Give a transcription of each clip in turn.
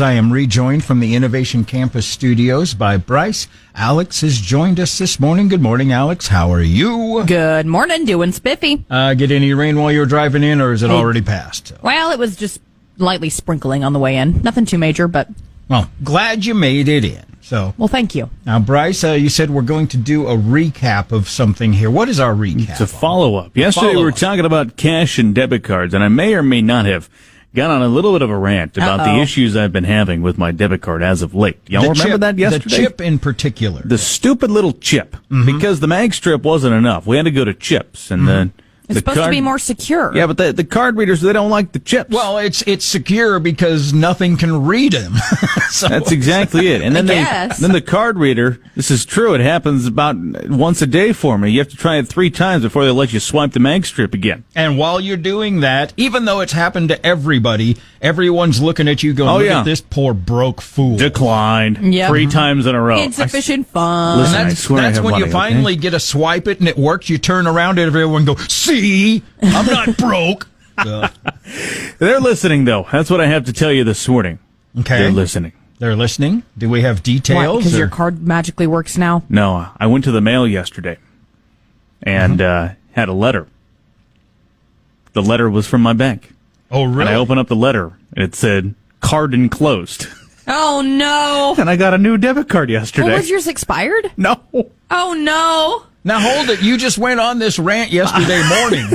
I am rejoined from the Innovation Campus studios by Bryce. Alex has joined us this morning. Good morning, Alex. How are you? Good morning. Doing spiffy. Get any rain while you were driving in, or is it already passed? Well, it was just lightly sprinkling on the way in. Nothing too major, but... Well, glad you made it in. Well, thank you. Now, Bryce, you said we're going to do a recap of something here. What is our recap? It's a follow-up. Yesterday we were talking about cash and debit cards, and I may or may not have got on a little bit of a rant about the issues I've been having with my debit card as of late. Y'all remember that yesterday? The chip in particular. The stupid little chip. Because the mag strip wasn't enough. We had to go to chips, and then... It's supposed to be more secure. Yeah, but the card readers, they don't like the chips. Well, it's secure because nothing can read them. So, that's exactly it. And then then the card reader, this is true, it happens about once a day for me. You have to try it 3 times before they let you swipe the mag strip again. And while you're doing that, even though it's happened to everybody, everyone's looking at you going, look at this poor broke fool. Declined 3 times in a row. Insufficient funds. Listen, that's when you finally get a swipe it and it works. You turn around and everyone go, see, I'm not broke. They're listening, though. That's what I have to tell you this morning. Okay. They're listening. They're listening? Do we have details? Because your card magically works now? No, I went to the mail yesterday and had a letter. The letter was from my bank. Oh, really? And I opened up the letter, and it said, card enclosed. Oh, no. And I got a new debit card yesterday. Well, was yours expired? No. Oh, no. Now, hold it. You just went on this rant yesterday morning,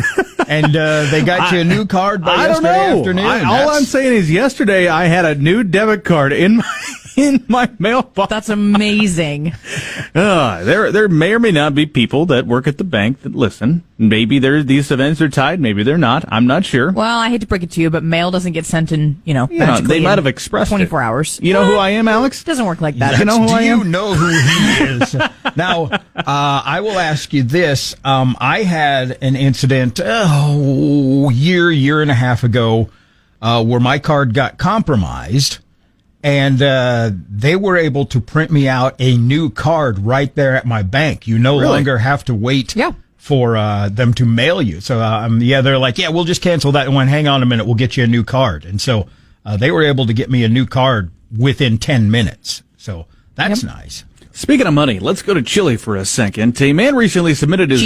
and they got you a new card by yesterday afternoon. All I'm saying is yesterday I had a new debit card in my mailbox. That's amazing. There may or may not be people that work at the bank that listen. Maybe these events are tied. Maybe they're not. I'm not sure. Well, I hate to break it to you, but mail doesn't get sent in, they might have expressed 24 hours. You know who I am, Alex? It doesn't work like that. Do you know who I am? You know who he is. Now, I will ask you this. I had an incident year and a half ago where my card got compromised. And they were able to print me out a new card right there at my bank. You no longer have to wait for them to mail you. So, they're like, we'll just cancel that one. Hang on a minute. We'll get you a new card. And so they were able to get me a new card within 10 minutes. So that's nice. Speaking of money, let's go to Chile for a second. A man recently submitted his...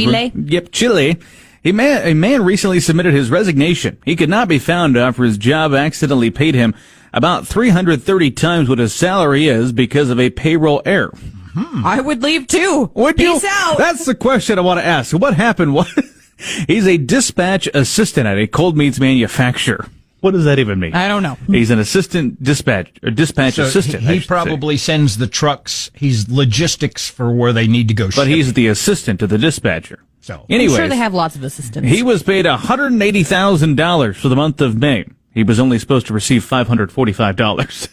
Chile? A man recently submitted his resignation. He could not be found after his job accidentally paid him about 330 times what his salary is because of a payroll error. I would leave too. Peace out. That's the question I want to ask. What happened? He's a dispatch assistant at a cold meats manufacturer. What does that even mean? I don't know. He's an assistant dispatch assistant. He probably sends the trucks. He's logistics for where they need to go. But he's the assistant to the dispatcher. So, anyways, I'm sure they have lots of assistants. He was paid $180,000 for the month of May. He was only supposed to receive $545.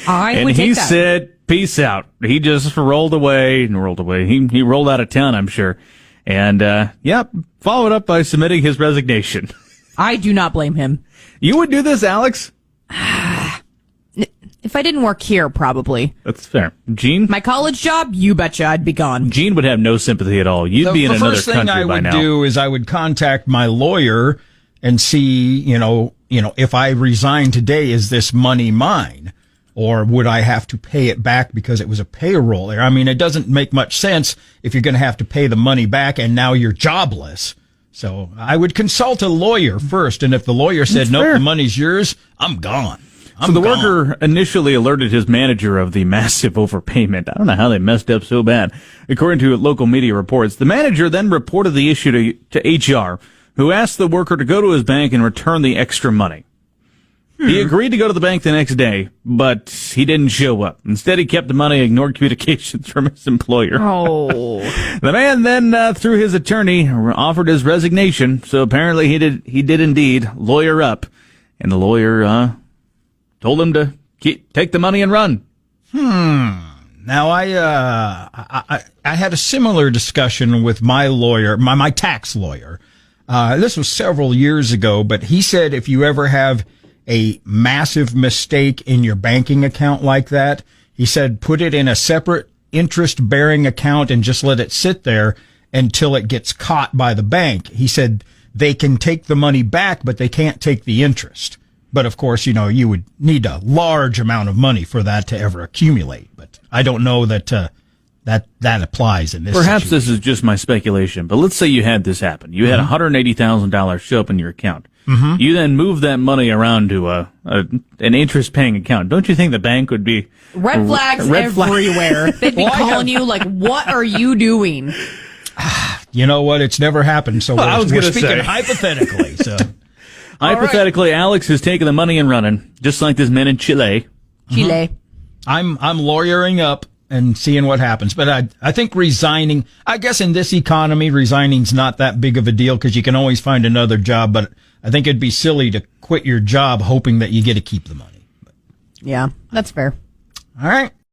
And he said, peace out. He just rolled away. He rolled out of town, I'm sure. And, followed up by submitting his resignation. I do not blame him. You would do this, Alex? If I didn't work here, probably. That's fair. Gene? My college job, you betcha I'd be gone. Gene would have no sympathy at all. You'd be in another country by now. The first thing I would do is I would contact my lawyer and see, if I resign today, is this money mine? Or would I have to pay it back because it was a payroll error? I mean, it doesn't make much sense if you're going to have to pay the money back and now you're jobless. So I would consult a lawyer first. And if the lawyer said, nope, the money's yours, I'm gone. So the worker initially alerted his manager of the massive overpayment. I don't know how they messed up so bad. According to local media reports, the manager then reported the issue to HR, who asked the worker to go to his bank and return the extra money. He agreed to go to the bank the next day, but he didn't show up. Instead, he kept the money and ignored communications from his employer. Oh. The man then, through his attorney, offered his resignation. So apparently he did indeed lawyer up. And the lawyer told him to take the money and run. Now, I had a similar discussion with my lawyer, my tax lawyer. This was several years ago, but he said if you ever have a massive mistake in your banking account like that, he said put it in a separate interest-bearing account and just let it sit there until it gets caught by the bank. He said they can take the money back, but they can't take the interest. But of course, you would need a large amount of money for that to ever accumulate. But I don't know that that applies in this Perhaps situation. This is just my speculation, but let's say you had this happen. You had $180,000 show up in your account. Mm-hmm. You then move that money around to an interest-paying account. Don't you think the bank would be... Red flags everywhere. They'd be calling you like, what are you doing? You know what? It's never happened, so we're speaking hypothetically. So, hypothetically, Alex has taken the money and running, just like this man in Chile. Chile. I'm lawyering up and seeing what happens. But I think resigning, I guess in this economy, resigning's not that big of a deal because you can always find another job. But I think it'd be silly to quit your job hoping that you get to keep the money. Yeah, that's fair. All right.